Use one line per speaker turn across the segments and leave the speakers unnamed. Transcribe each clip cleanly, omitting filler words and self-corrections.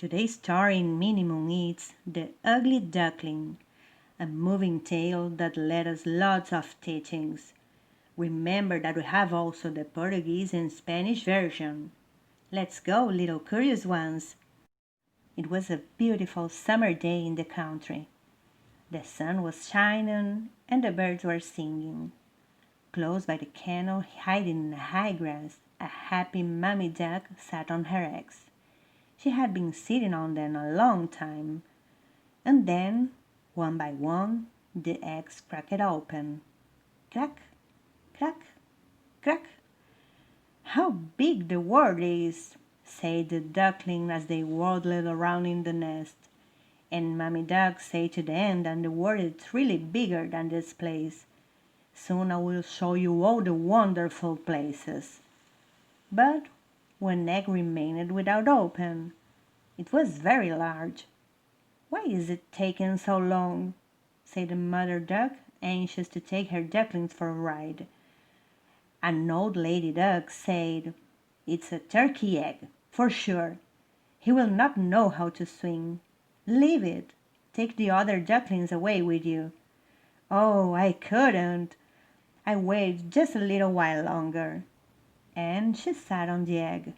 Today's story in minimum is The Ugly Duckling, a moving tale that led us lots of teachings. Remember that we have also the Portuguese and Spanish version. Let's go, little curious ones. It was a beautiful summer day in the country. The sun was shining and the birds were singing. Close by the canal, hiding in the high grass, a happy mummy duck sat on her eggs. She had been sitting on them a long time, and then, one by one, the eggs cracked open. Crack, crack, crack. "How big the world is!" said the duckling as they waddled around in the nest. And Mummy Duck said to them that the world is really bigger than this place. Soon I will show you all the wonderful places. But one egg remained without open. It was very large. "Why is it taking so long?" said the mother duck, anxious to take her ducklings for a ride. An old lady duck said, "It's a turkey egg, for sure. He will not know how to swim. Leave it. Take the other ducklings away with you." "Oh, I couldn't. I wait just a little while longer." And she sat on the egg.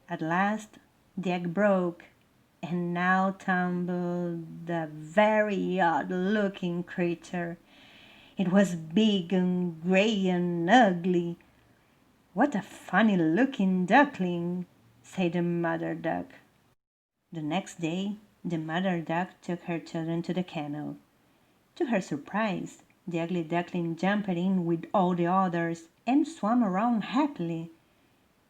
At last the egg broke, and out tumbled a very odd-looking creature. It was big and gray and ugly. "What a funny-looking duckling," said the mother duck. The next day the mother duck took her children to the kennel. To her surprise, the ugly duckling jumped in with all the others and swam around happily.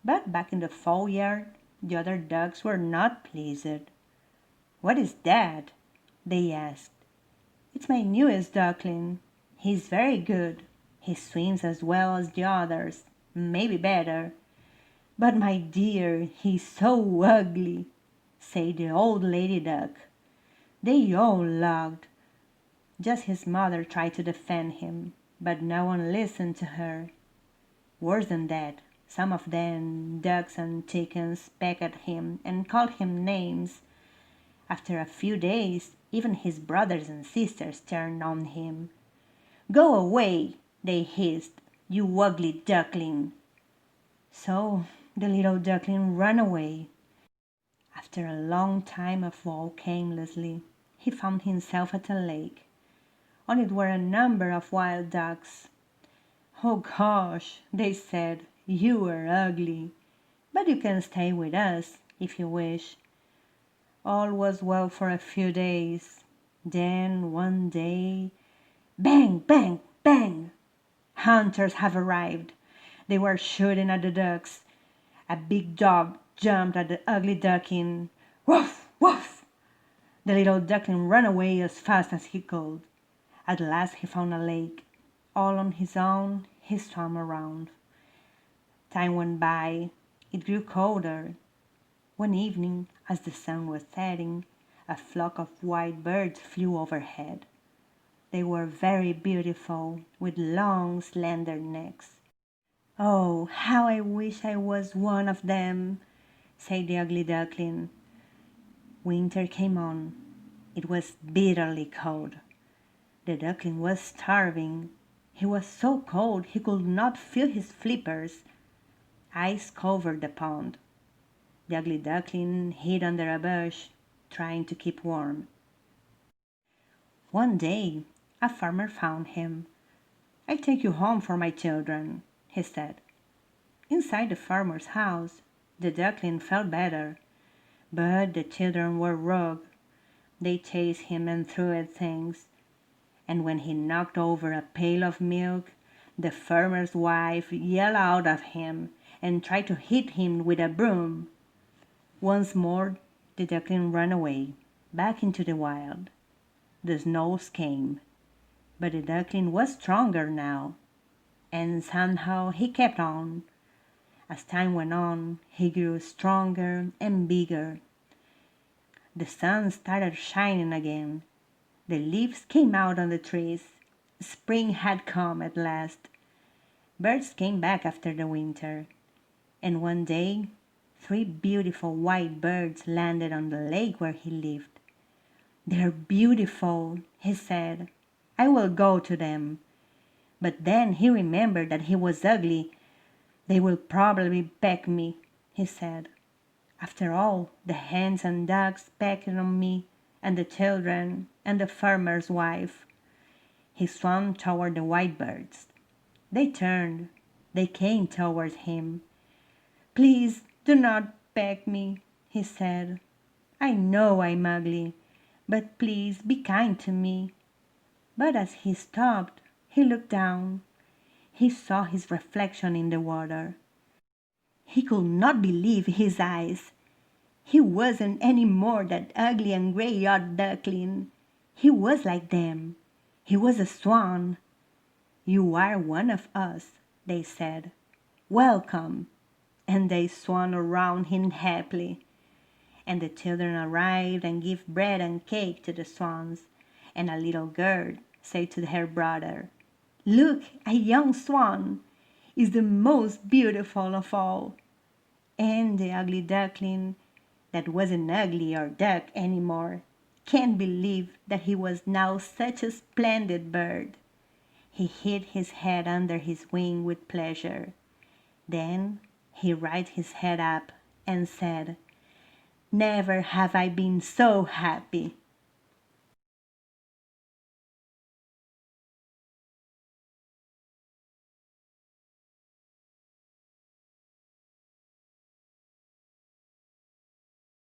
But back in the fold-yard, the other ducks were not pleased. "What is that?" they asked. "It's my newest duckling. He's very good. He swims as well as the others, maybe better. But my dear, he's so ugly," said the old lady duck. They all laughed. Just his mother tried to defend him, but no one listened to her. Worse than that, some of them ducks and chickens pecked at him and called him names. After a few days, even his brothers and sisters turned on him. "Go away," they hissed, "you ugly duckling." So the little duckling ran away. After a long time of walk aimlessly, he found himself at a lake. On it were a number of wild ducks. "Oh gosh," they said, "you are ugly, but you can stay with us if you wish." All was well for a few days. Then one day, bang, bang, bang! Hunters have arrived. They were shooting at the ducks. A big dog jumped at the ugly duckling. Woof, woof! The little duckling ran away as fast as he could. At last he found a lake. All on his own, he swam around. Time went by. It grew colder. One evening, as the sun was setting, a flock of white birds flew overhead. They were very beautiful, with long, slender necks. "Oh, how I wish I was one of them," said the ugly duckling. Winter came on. It was bitterly cold. The duckling was starving. He was so cold he could not feel his flippers. Ice covered the pond. The ugly duckling hid under a bush, trying to keep warm. One day a farmer found him. "I take you home for my children," he said. Inside the farmer's house, the duckling felt better, but the children were rough. They chased him and threw at things, and when he knocked over a pail of milk, the farmer's wife yelled out at him and tried to hit him with a broom. Once more the duckling ran away, back into the wild. The snows came, but the duckling was stronger now, and somehow he kept on. As time went on, he grew stronger and bigger. The sun started shining again. The leaves came out on the trees. Spring had come at last. Birds came back after the winter. And one day, 3 beautiful white birds landed on the lake where he lived. "They're beautiful," he said. "I will go to them." But then he remembered that he was ugly. "They will probably peck me," he said. "After all, the hens and ducks pecked on me, and the children, and the farmer's wife." He swam toward the white birds. They turned. They came toward him. "Please do not peck me," he said. "I know I'm ugly, but please be kind to me." But as he stopped, he looked down. He saw his reflection in the water. He could not believe his eyes. He wasn't any more that ugly and gray-eyed duckling. He was like them. He was a swan. "You are one of us," they said. "Welcome." And they swam around him happily. And the children arrived and gave bread and cake to the swans. And a little girl said to her brother, "Look, a young swan is the most beautiful of all." And the ugly duckling, that wasn't ugly or duck any more, can't believe that he was now such a splendid bird. He hid his head under his wing with pleasure. Then he raised his head up and said, "Never have I been so happy."